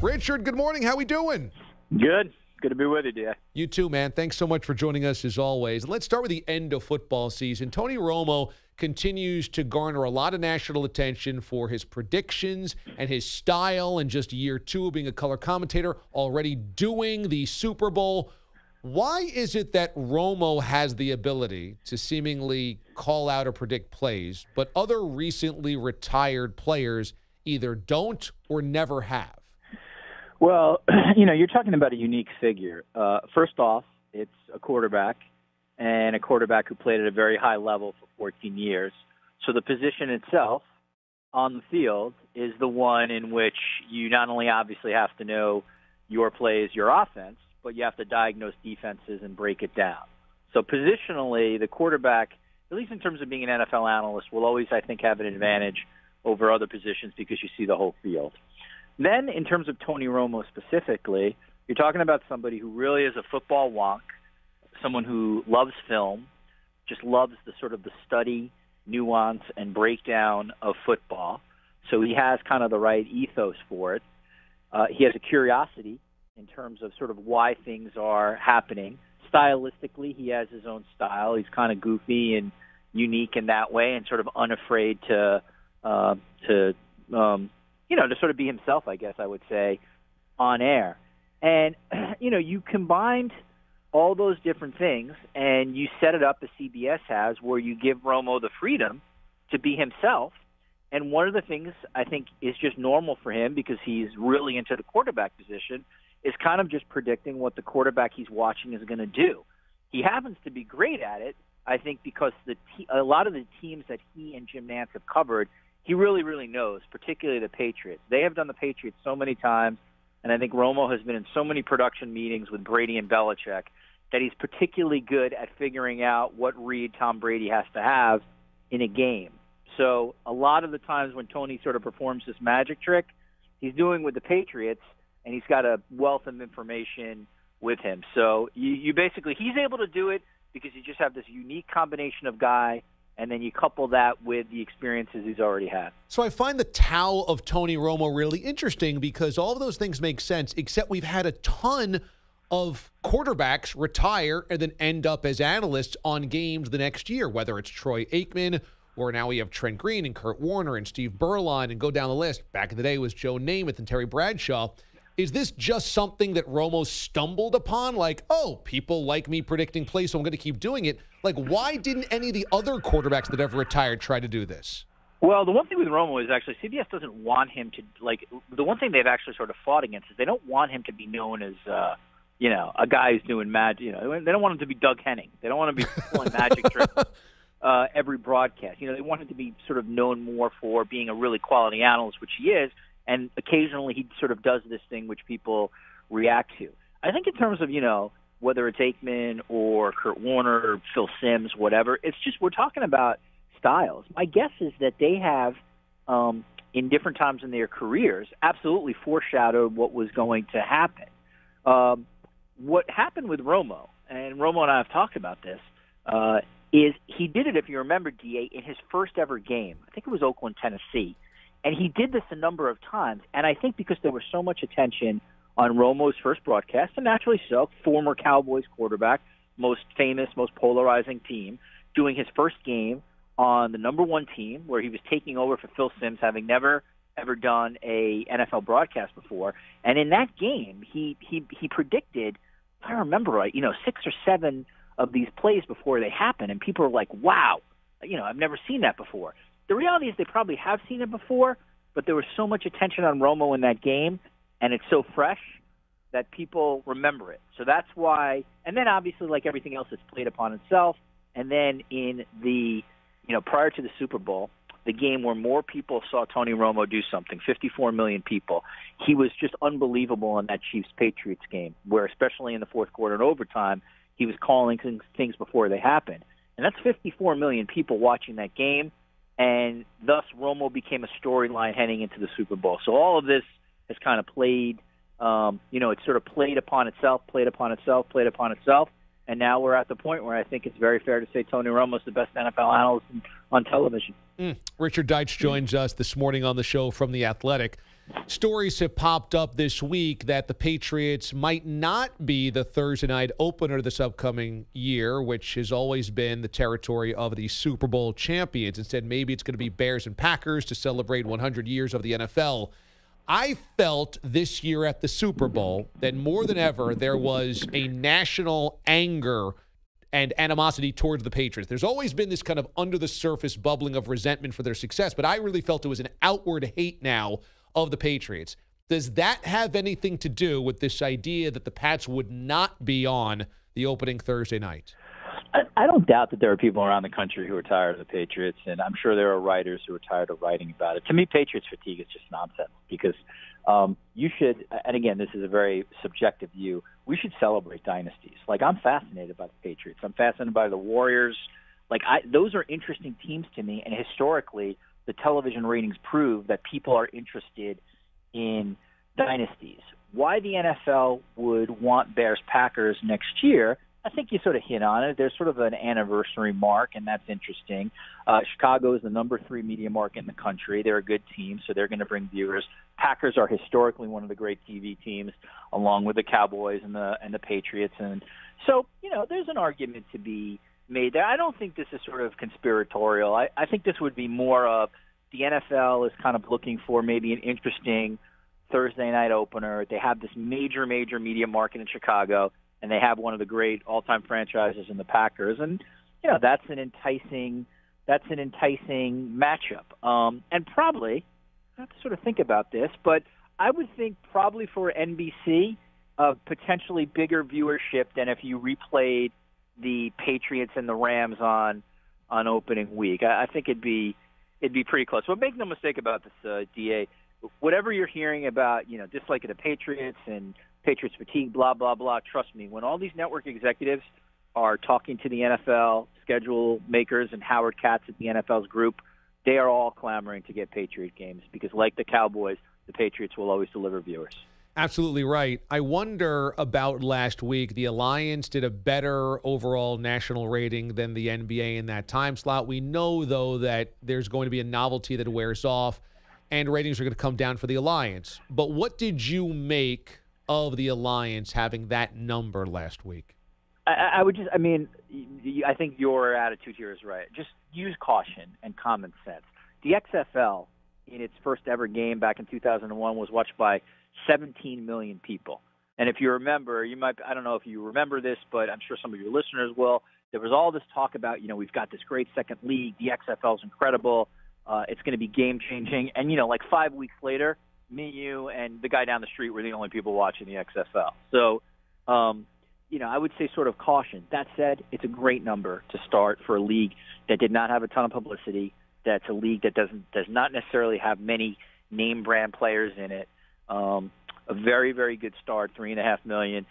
Richard, good morning. How we doing? Good. Good to be with you, dear. You too, man. Thanks so much for joining us as always. Let's start with the end of football season. Tony Romo continues to garner a lot of national attention for his predictions and his style, and just year two of being a color commentator, already doing the Super Bowl. Why is it that Romo has the ability to seemingly call out or predict plays, but other recently retired players either don't or never have? Well, you're talking about a unique figure. First off, it's a quarterback, and a quarterback who played at a very high level for 14 years. So the position itself on the field is the one in which you not only obviously have to know your plays, your offense, but you have to diagnose defenses and break it down. So positionally, the quarterback, at least in terms of being an NFL analyst, will always, I think, have an advantage over other positions because you see the whole field. Then, in terms of Tony Romo specifically, you're talking about somebody who really is a football wonk, someone who loves film, just loves the sort of the study, nuance, and breakdown of football. So he has kind of the right ethos for it. He has a curiosity in terms of sort of why things are happening. Stylistically, he has his own style. He's kind of goofy and unique in that way, and sort of unafraid to sort of be himself, I guess I would say, on air. And, you combined all those different things, and you set it up as CBS has, where you give Romo the freedom to be himself. And one of the things I think is just normal for him, because he's really into the quarterback position, is kind of just predicting what the quarterback he's watching is going to do. He happens to be great at it, I think, because a lot of the teams that he and Jim Nantz have covered, he really, really knows, particularly the Patriots. They have done the Patriots so many times, and I think Romo has been in so many production meetings with Brady and Belichick that he's particularly good at figuring out what read Tom Brady has to have in a game. So a lot of the times when Tony sort of performs this magic trick, he's doing with the Patriots, and he's got a wealth of information with him. So you basically, he's able to do it because you just have this unique combination of guy, and then you couple that with the experiences he's already had. So I find the Tao of Tony Romo really interesting, because all of those things make sense, except we've had a ton of quarterbacks retire and then end up as analysts on games the next year, whether it's Troy Aikman, or now we have Trent Green and Kurt Warner and Steve Berline, and go down the list. Back in the day it was Joe Namath and Terry Bradshaw. Is this just something that Romo stumbled upon? Like, oh, people like me predicting plays, so I'm going to keep doing it. Like, why didn't any of the other quarterbacks that ever retired try to do this? Well, the one thing with Romo is actually CBS doesn't want him to, like, the one thing they've actually sort of fought against is they don't want him to be known as, a guy who's doing magic. They don't want him to be Doug Henning. They don't want to be pulling magic tricks every broadcast. They want him to be sort of known more for being a really quality analyst, which he is. And occasionally he sort of does this thing which people react to. I think in terms of, whether it's Aikman or Kurt Warner or Phil Simms, whatever, it's just we're talking about styles. My guess is that they have, in different times in their careers, absolutely foreshadowed what was going to happen. What happened with Romo, and Romo and I have talked about this, is he did it, if you remember, DA, in his first ever game. I think it was Oakland, Tennessee. And he did this a number of times, and I think because there was so much attention on Romo's first broadcast, and naturally so, former Cowboys quarterback, most famous, most polarizing team, doing his first game on the number one team, where he was taking over for Phil Simms, having never, ever done a NFL broadcast before. And in that game, he predicted, if I remember right, 6 or 7 of these plays before they happened, and people were like, wow, I've never seen that before. The reality is they probably have seen it before, but there was so much attention on Romo in that game, and it's so fresh that people remember it. So that's why, and then obviously like everything else, it's played upon itself. And then in the, prior to the Super Bowl, the game where more people saw Tony Romo do something, 54 million people, he was just unbelievable in that Chiefs-Patriots game, where especially in the fourth quarter and overtime, he was calling things before they happened. And that's 54 million people watching that game. And thus, Romo became a storyline heading into the Super Bowl. So all of this has kind of played, it's sort of played upon itself, and now we're at the point where I think it's very fair to say Tony Romo's the best NFL analyst on television. Richard Deitsch joins us this morning on the show from The Athletic. Stories have popped up this week that the Patriots might not be the Thursday night opener this upcoming year, which has always been the territory of the Super Bowl champions. Instead, maybe it's going to be Bears and Packers to celebrate 100 years of the NFL. I felt this year at the Super Bowl that more than ever there was a national anger and animosity towards the Patriots. There's always been this kind of under-the-surface bubbling of resentment for their success, but I really felt it was an outward hate now of the Patriots. Does that have anything to do with this idea that the Pats would not be on the opening Thursday night? I don't doubt that there are people around the country who are tired of the Patriots, and I'm sure there are writers who are tired of writing about it. To me, Patriots fatigue is just nonsense because you should, and again, this is a very subjective view, we should celebrate dynasties. Like, I'm fascinated by the Patriots. I'm fascinated by the Warriors. Those are interesting teams to me, and historically, the television ratings prove that people are interested in dynasties. Why the NFL would want Bears-Packers next year, I think you sort of hit on it. There's sort of an anniversary mark, and that's interesting. Chicago is the number 3 media market in the country. They're a good team, so they're going to bring viewers. Packers are historically one of the great TV teams, along with the Cowboys and the Patriots. And so, there's an argument to be made there. I don't think this is sort of conspiratorial. I think this would be more of the NFL is kind of looking for maybe an interesting Thursday night opener. They have this major media market in Chicago, and they have one of the great all-time franchises in the Packers, and that's an enticing matchup. And probably, I have to sort of think about this, but I would think probably for NBC, a potentially bigger viewership than if you replayed the Patriots and the Rams on opening week. I think it'd be pretty close. But make no mistake about this, DA. Whatever you're hearing about, disliking the Patriots and Patriots fatigue, blah, blah, blah, trust me, when all these network executives are talking to the NFL schedule makers and Howard Katz at the NFL's group, they are all clamoring to get Patriot games because, like the Cowboys, the Patriots will always deliver viewers. Absolutely right. I wonder about last week. The Alliance did a better overall national rating than the NBA in that time slot. We know, though, that there's going to be a novelty that wears off, and ratings are going to come down for the Alliance. But what did you make of the Alliance having that number last week? I think your attitude here is right. Just use caution and common sense. The XFL, in its first ever game back in 2001, was watched by 17 million people. And if you remember, I don't know if you remember this, but I'm sure some of your listeners will. There was all this talk about, we've got this great second league. The XFL is incredible. It's going to be game-changing. And, 5 weeks later, me, you, and the guy down the street were the only people watching the XFL. So, I would say sort of caution. That said, it's a great number to start for a league that did not have a ton of publicity. That's a league that does not necessarily have many name brand players in it. A very, very good start, $3.5 million.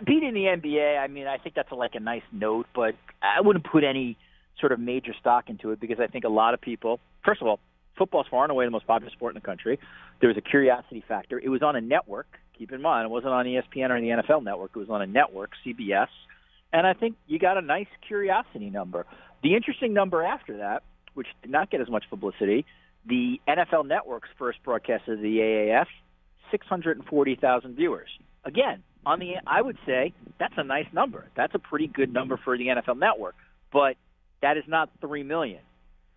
Beating the NBA, I think that's a nice note, but I wouldn't put any sort of major stock into it because I think a lot of people, first of all, football is far and away the most popular sport in the country. There was a curiosity factor. It was on a network. Keep in mind, it wasn't on ESPN or the NFL network. It was on a network, CBS. And I think you got a nice curiosity number. The interesting number after that, which did not get as much publicity, the NFL Network's first broadcast of the AAF, 640,000 viewers. Again, I would say that's a nice number. That's a pretty good number for the NFL Network. But that is not 3 million.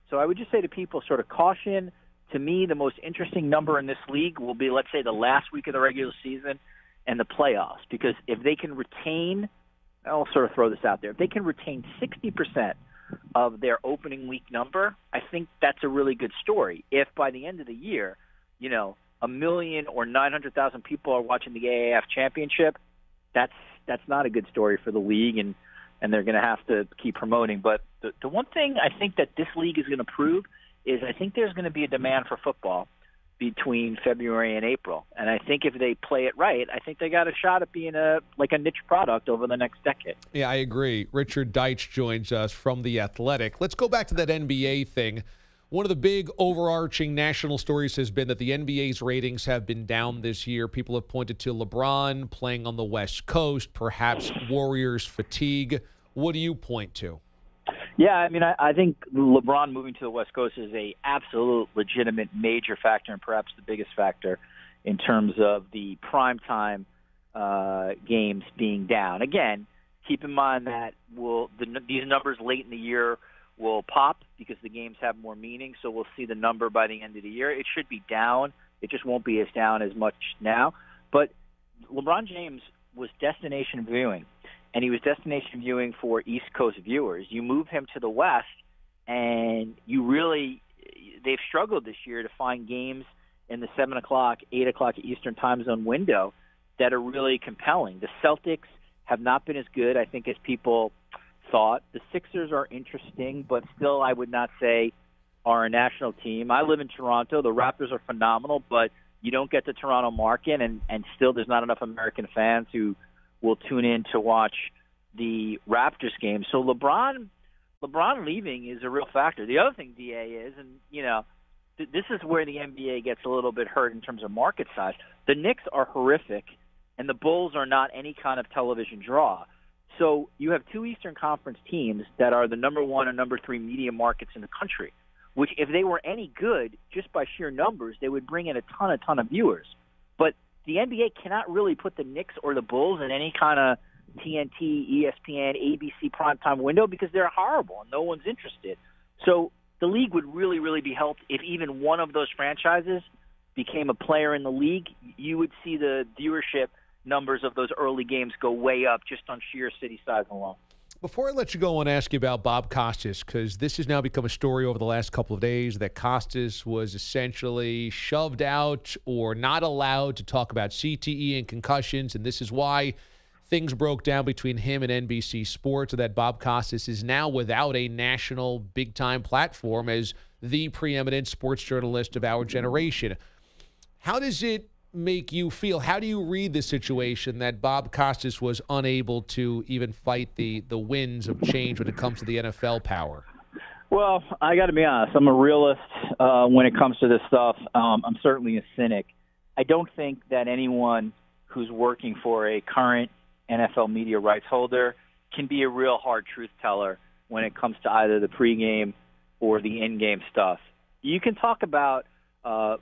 So I would just say to people, sort of caution. To me, the most interesting number in this league will be, let's say, the last week of the regular season and the playoffs. Because if they can retain, I'll sort of throw this out there, if they can retain 60% of their opening week number, I think that's a really good story. If by the end of the year, 1 million or 900,000 people are watching the AAF championship, that's not a good story for the league, and they're going to have to keep promoting. But the one thing I think that this league is going to prove is I think there's going to be a demand for football between February and April. And I think if they play it right, I think they got a shot at being a niche product over the next decade. Yeah, I agree. Richard Deitsch joins us from The Athletic. Let's go back to that NBA thing. One of the big overarching national stories has been that the NBA's ratings have been down this year. People have pointed to LeBron playing on the West Coast, perhaps Warriors fatigue. What do you point to? Yeah, I think LeBron moving to the West Coast is a absolute legitimate major factor and perhaps the biggest factor. in terms of the primetime games being down. Again, keep in mind that these numbers late in the year will pop because the games have more meaning, so we'll see the number by the end of the year. It should be down. It just won't be as down as much now. But LeBron James was destination viewing, and he was destination viewing for East Coast viewers. You move him to the West, and they've struggled this year to find games in the 7 o'clock, 8 o'clock Eastern time zone window that are really compelling. The Celtics have not been as good, I think, as people thought. The Sixers are interesting, but still I would not say are a national team. I live in Toronto. The Raptors are phenomenal, but you don't get the Toronto market, and still there's not enough American fans who will tune in to watch the Raptors game. So LeBron leaving is a real factor. The other thing, DA, is, and this is where the NBA gets a little bit hurt in terms of market size. The Knicks are horrific, and the Bulls are not any kind of television draw. So you have two Eastern Conference teams that are the number 1 and number 3 media markets in the country, which if they were any good, just by sheer numbers, they would bring in a ton of viewers. But the NBA cannot really put the Knicks or the Bulls in any kind of TNT, ESPN, ABC primetime window because they're horrible and no one's interested. So the league would really, really be helped if even one of those franchises became a player in the league. You would see the viewership numbers of those early games go way up just on sheer city size alone. Before I let you go, I want to ask you about Bob Costas, because this has now become a story over the last couple of days that Costas was essentially shoved out or not allowed to talk about CTE and concussions, and this is why things broke down between him and NBC Sports, that Bob Costas is now without a national big-time platform as the preeminent sports journalist of our generation. How does it make you feel? How do you read the situation that Bob Costas was unable to even fight the winds of change when it comes to the NFL power? Well, I got to be honest. I'm a realist when it comes to this stuff. I'm certainly a cynic. I don't think that anyone who's working for a current NFL media rights holder can be a real hard truth teller when it comes to either the pregame or the in-game stuff. You can talk about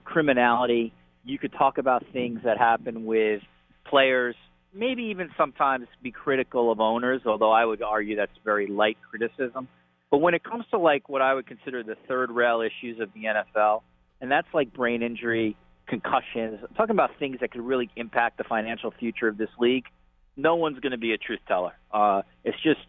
criminality. You could talk about things that happen with players, maybe even sometimes be critical of owners, although I would argue that's very light criticism. But when it comes to like what I would consider the third rail issues of the NFL, and that's like brain injury, concussions, I'm talking about things that could really impact the financial future of this league, no one's going to be a truth teller. It's just,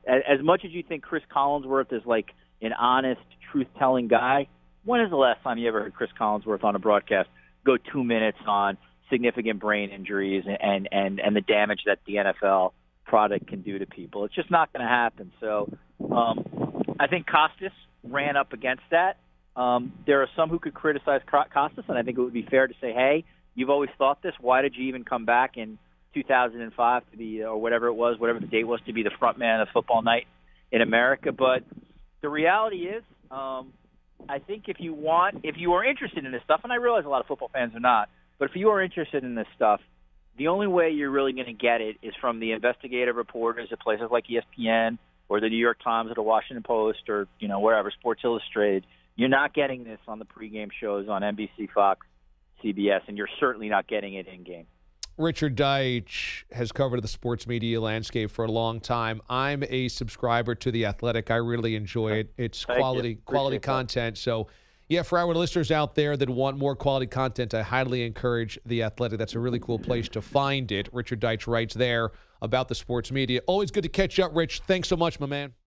as much as you think Chris Collinsworth is like an honest, truth-telling guy, when is the last time you ever heard Chris Collinsworth on a broadcast go 2 minutes on significant brain injuries and the damage that the NFL product can do to people? It's just not going to happen. So I think Costas ran up against that. There are some who could criticize Costas, and I think it would be fair to say, hey, you've always thought this. Why did you even come back in 2005 to be, or whatever it was, whatever the date was, to be the front man of football night in America? But the reality is, I think if you are interested in this stuff, and I realize a lot of football fans are not, but if you are interested in this stuff, the only way you're really going to get it is from the investigative reporters at places like ESPN or the New York Times or the Washington Post or, wherever, Sports Illustrated. You're not getting this on the pregame shows on NBC, Fox, CBS, and you're certainly not getting it in-game. Richard Deitsch has covered the sports media landscape for a long time. I'm a subscriber to The Athletic. I really enjoy it. It's quality content. So, yeah, for our listeners out there that want more quality content, I highly encourage The Athletic. That's a really cool place to find it. Richard Deitsch writes there about the sports media. Always good to catch up, Rich. Thanks so much, my man.